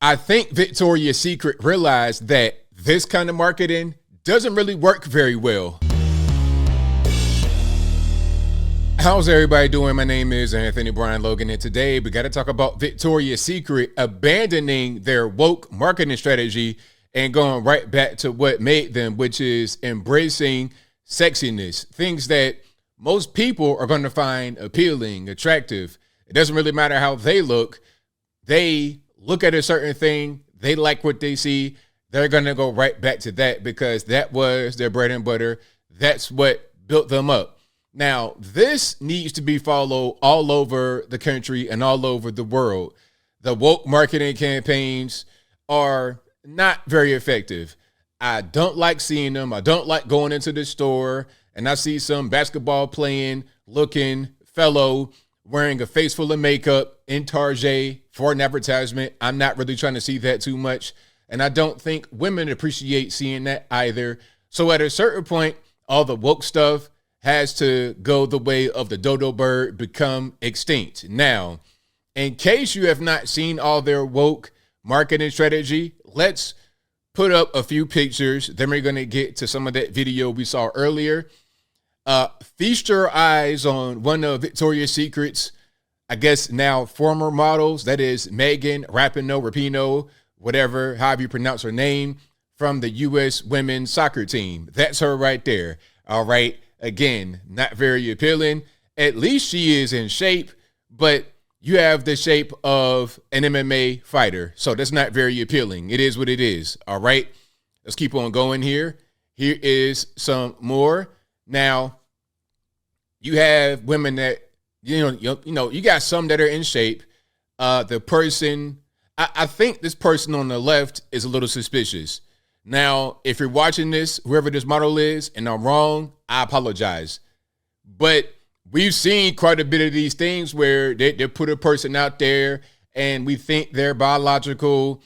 I think Victoria's Secret realized that this kind of marketing doesn't really work very well. How's everybody doing? My name is Anthony Brian Logan, and today we got to talk about Victoria's Secret abandoning their woke marketing strategy and going right back to what made them, which is embracing sexiness, things that most people are going to find appealing, attractive. It doesn't really matter how they look. They look at a certain thing, they like what they see, they're going to go right back to that because that was their bread and butter. That's what built them up. Now, this needs to be followed all over the country and all over the world. The woke marketing campaigns are not very effective. I don't like seeing them. I don't like going into the store and I see some basketball playing, looking fellow wearing a face full of makeup in Target for an advertisement. I'm not really trying to see that too much. And I don't think women appreciate seeing that either. So at a certain point, all the woke stuff has to go the way of the dodo bird, become extinct. Now, in case you have not seen all their woke marketing strategy, let's put up a few pictures. Then we're going to get to some of that video we saw earlier. Feast your eyes on one of Victoria's Secret's, I guess now former models. That is Megan Rapinoe, whatever, however you pronounce her name, from the U.S. women's soccer team. That's her right there. All right. Again, not very appealing. At least she is in shape, but you have the shape of an MMA fighter. So that's not very appealing. It is what it is. All right. Let's keep on going here. Here is some more. Now, you have women that, you got some that are in shape. The person, I think this person on the left is a little suspicious. Now, if you're watching this, whoever this model is, and I'm wrong, I apologize. But we've seen quite a bit of these things where they put a person out there and we think they're biological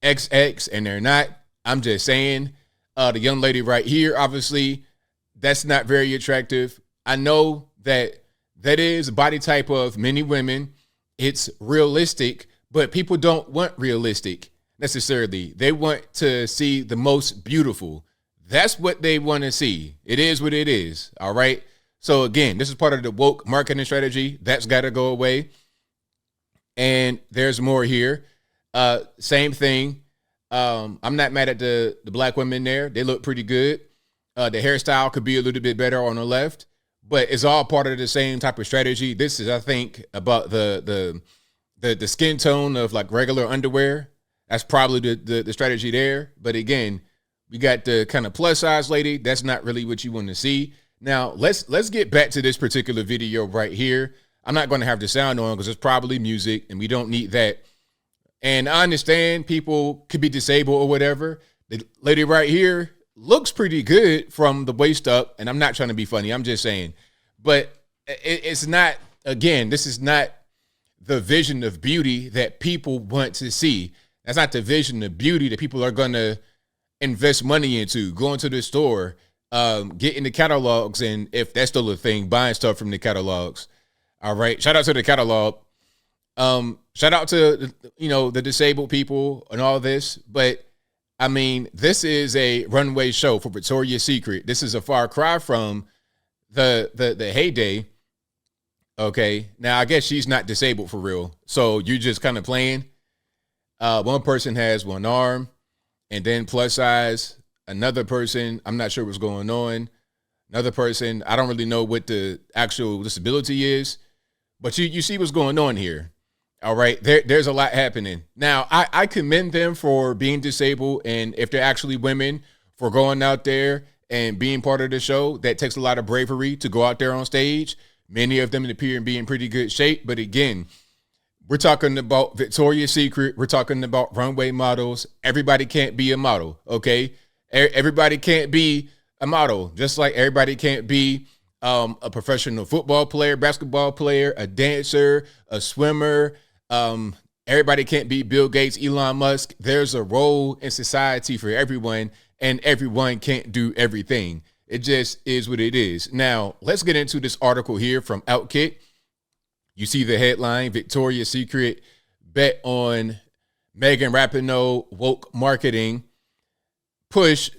XX and they're not. I'm just saying, the young lady right here, obviously, that's not very attractive. I know that is a body type of many women. It's realistic, but people don't want realistic necessarily. They want to see the most beautiful. That's what they want to see. It is what it is. All right. So again, this is part of the woke marketing strategy. That's got to go away. And there's more here. Same thing. I'm not mad at the black women there. They look pretty good. The hairstyle could be a little bit better on the left, but it's all part of the same type of strategy. This is, I think, about the skin tone of like regular underwear. That's probably the strategy there. But again, we got the kind of plus size lady. That's not really what you want to see. Now, let's get back to this particular video right here. I'm not going to have the sound on because it's probably music and we don't need that. And I understand people could be disabled or whatever. The lady right here looks pretty good from the waist up. And I'm not trying to be funny. I'm just saying. But it's not, again, this is not the vision of beauty that people want to see. That's not the vision of beauty that people are going to invest money into, going to the store, getting the catalogs, and if that's still a thing, buying stuff from the catalogs. All right. Shout out to the catalog. Shout out to, the disabled people and all this. But, I mean, this is a runway show for Victoria's Secret. This is a far cry from the heyday. Okay. Now, I guess she's not disabled for real. So you're just kind of playing. One person has one arm and then plus size. Another person, I'm not sure what's going on. Another person, I don't really know what the actual disability is, but you see what's going on here. All right. There's a lot happening. Now, I commend them for being disabled. And if they're actually women, for going out there and being part of the show, that takes a lot of bravery to go out there on stage. Many of them appear to be in pretty good shape. But again, we're talking about Victoria's Secret. We're talking about runway models. Everybody can't be a model, okay? Everybody can't be a model, just like everybody can't be a professional football player, basketball player, a dancer, a swimmer. Everybody can't be Bill Gates, Elon Musk. There's a role in society for everyone, and everyone can't do everything. It just is what it is. Now, let's get into this article here from Outkick. You see the headline, Victoria's Secret bet on Megan Rapinoe woke marketing push.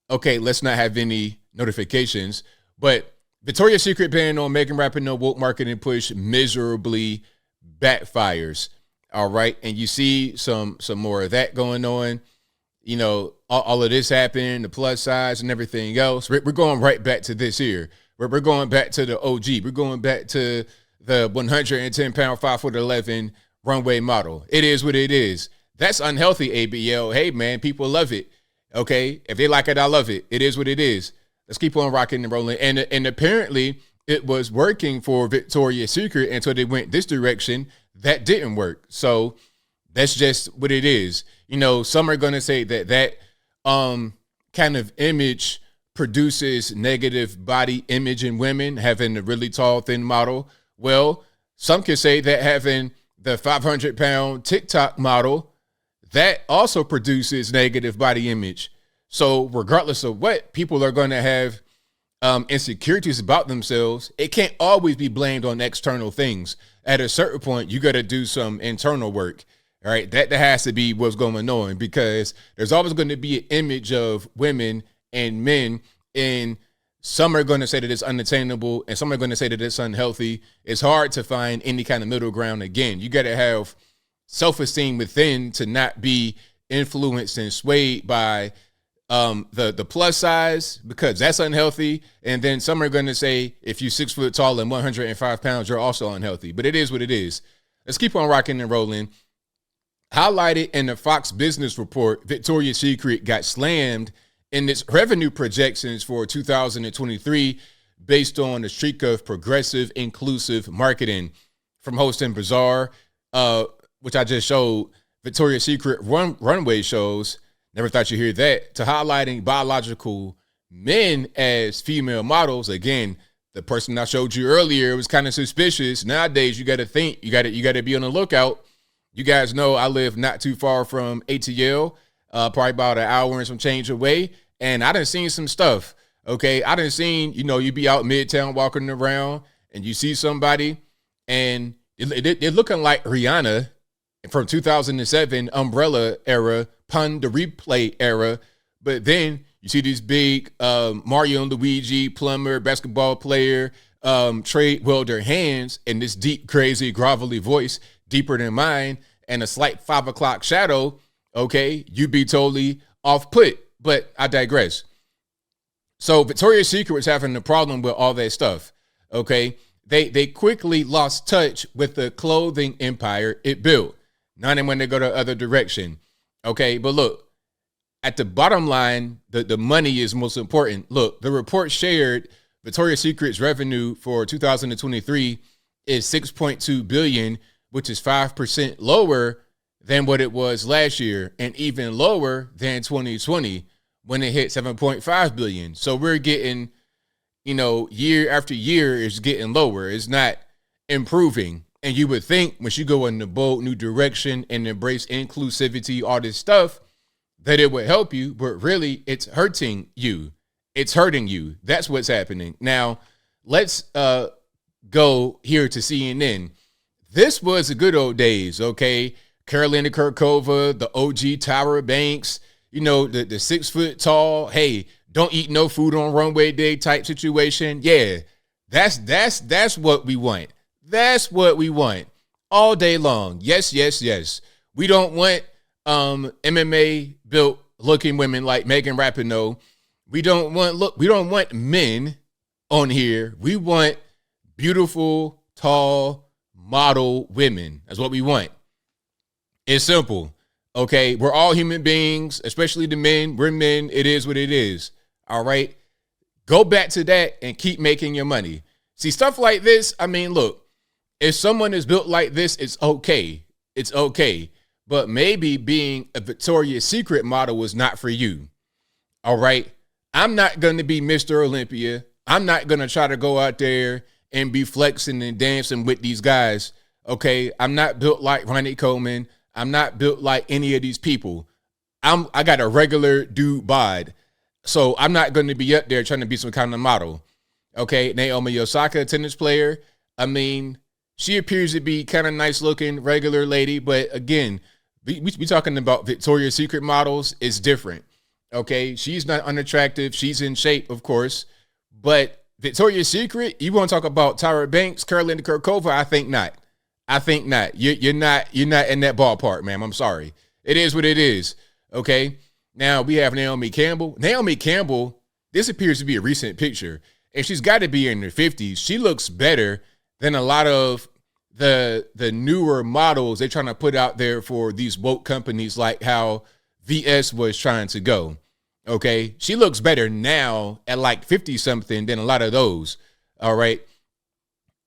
Okay, let's not have any notifications. But Victoria's Secret ban on Megan Rapinoe woke marketing push miserably backfires. All right, and you see some more of that going on. You know, all of this happened, the plus size and everything else. We're going right back to this here. We're going back to the OG. We're going back to the 110-pound, 5'11" runway model. It is what it is. That's unhealthy, ABL. Hey, man, people love it. Okay, if they like it, I love it. It is what it is. Let's keep on rocking and rolling. And apparently, it was working for Victoria's Secret until they went this direction. That didn't work. So that's just what it is. You know, some are going to say that kind of image produces negative body image in women, having a really tall, thin model. Well, some can say that having the 500-pound TikTok model, that also produces negative body image. So regardless of what, people are going to have insecurities about themselves. It can't always be blamed on external things. At a certain point, you got to do some internal work. All right, that has to be what's going on, because there's always going to be an image of women and men, and some are going to say that it's unattainable, and some are going to say that it's unhealthy. It's hard to find any kind of middle ground. Again, you got to have self-esteem within to not be influenced and swayed by the plus size, because that's unhealthy. And then some are going to say if you're 6 foot tall and 105 pounds, you're also unhealthy. But it is what it is. Let's keep on rocking and rolling. Highlighted in the Fox Business Report, Victoria's Secret got slammed in its revenue projections for 2023 based on a streak of progressive, inclusive marketing. From hosting Bazaar, which I just showed, Victoria's Secret runway shows, never thought you'd hear that, to highlighting biological men as female models. Again, the person I showed you earlier was kind of suspicious. Nowadays, you got to think, you got to be on the lookout. You guys know I live not too far from ATL, probably about an hour and some change away. And I done seen some stuff, okay? I done seen, you be out Midtown walking around and you see somebody and they're looking like Rihanna from 2007 Umbrella era, Pun the Replay era. But then you see these big Mario and Luigi, plumber, basketball player, trade welder hands, and this deep, crazy, grovelly voice, deeper than mine, and a slight 5 o'clock shadow, okay, you'd be totally off put. But I digress. So Victoria's Secret was having a problem with all that stuff, okay? They quickly lost touch with the clothing empire it built. Now they want to go the other direction, okay? But look, at the bottom line, the money is most important. Look, the report shared Victoria's Secret's revenue for 2023 is $6.2 billion, which is 5% lower than what it was last year, and even lower than 2020 when it hit $7.5 billion. So we're getting, year after year is getting lower. It's not improving. And you would think when you go in a bold new direction and embrace inclusivity, all this stuff, that it would help you, but really it's hurting you. It's hurting you. That's what's happening. Now, let's go here to CNN. This was the good old days, okay? Carolina Kurkova, the OG Tyra Banks, the 6 foot tall, hey, don't eat no food on runway day type situation. Yeah, that's what we want. That's what we want all day long. Yes, yes, yes. We don't want MMA built looking women like Megan Rapinoe. We don't want men on here. We want beautiful, tall, model women. That's what we want. It's simple. Okay, we're all human beings, especially the men. We're men. It is what it is. All right. Go back to that and keep making your money. See, stuff like this, look, if someone is built like this, it's okay. It's okay. But maybe being a Victoria's Secret model was not for you. All right. I'm not going to be Mr. Olympia. I'm not going to try to go out there and be flexing and dancing with these guys. Okay. I'm not built like Ronnie Coleman. I'm not built like any of these people. I got a regular dude bod. So I'm not going to be up there trying to be some kind of model. Okay. Naomi Osaka, tennis player. She appears to be kind of nice looking, regular lady. But again, We talking about Victoria's Secret models. It's different. Okay, she's not unattractive. She's in shape, of course, but Victoria's Secret. You want to talk about Tyra Banks, Karolina Kurkova? I think not. I think not. You're not. You're not in that ballpark, ma'am. I'm sorry. It is what it is. Okay. Now we have Naomi Campbell. Naomi Campbell. This appears to be a recent picture, and she's got to be in her 50s. She looks better than a lot of the newer models they're trying to put out there for these woke companies, like how VS was trying to go. Okay, she looks better now at like 50 something than a lot of those. All right.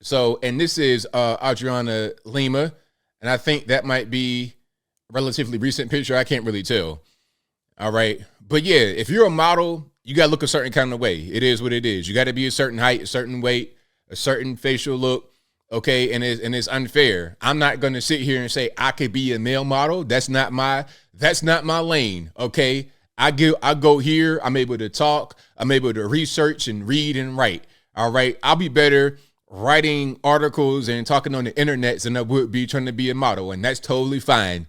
So, and this is Adriana Lima, and I think that might be a relatively recent picture. I can't really tell. All right, but yeah, if you're a model, you gotta look a certain kind of way. It is what it is. You got to be a certain height, a certain weight, a certain facial look. Okay, and it's unfair. I'm not gonna sit here and say I could be a male model. That's not my lane. Okay, I go here. I'm able to talk. I'm able to research and read and write. All right, I'll be better writing articles and talking on the internet than I would be trying to be a model, and that's totally fine.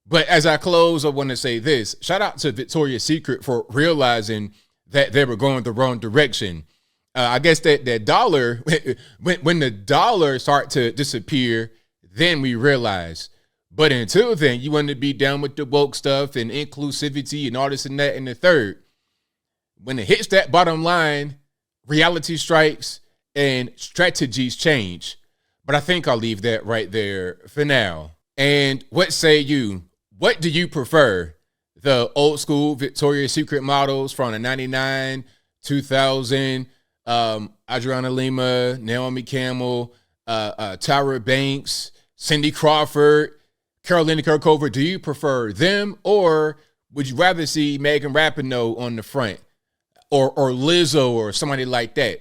But as I close, I want to say this. Shout out to Victoria's Secret for realizing that they were going the wrong direction. I guess that dollar, when the dollar start to disappear, then we realize. But until then, you want to be down with the woke stuff and inclusivity and all this and that and the third. When it hits that bottom line, reality strikes and strategies change. But I think I'll leave that right there for now. And what say you? What do you prefer? The old school Victoria's Secret models from the 99, 2000, Adriana Lima, Naomi Campbell, Tyra Banks, Cindy Crawford, Karolina Kurkova. Do you prefer them, or would you rather see Megan Rapinoe on the front, or Lizzo or somebody like that?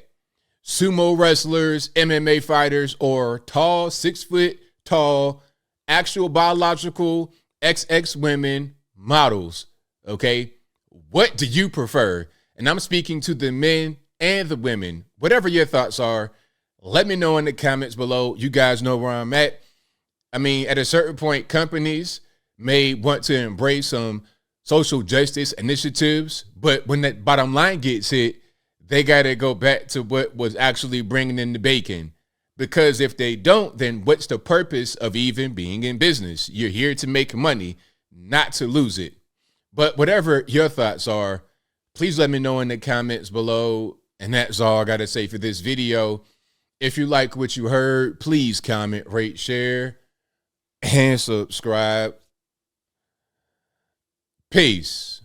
Sumo wrestlers, MMA fighters, or tall, 6 foot tall, actual biological XX women models. Okay, what do you prefer? And I'm speaking to the men and the women. Whatever your thoughts are, let me know in the comments below. You guys know where I'm at. I mean, at a certain point, companies may want to embrace some social justice initiatives, but when that bottom line gets hit, they got to go back to what was actually bringing in the bacon. Because if they don't, then what's the purpose of even being in business? You're here to make money, not to lose it. But whatever your thoughts are, please let me know in the comments below. And that's all I got to say for this video. If you like what you heard, please comment, rate, share, and subscribe. Peace.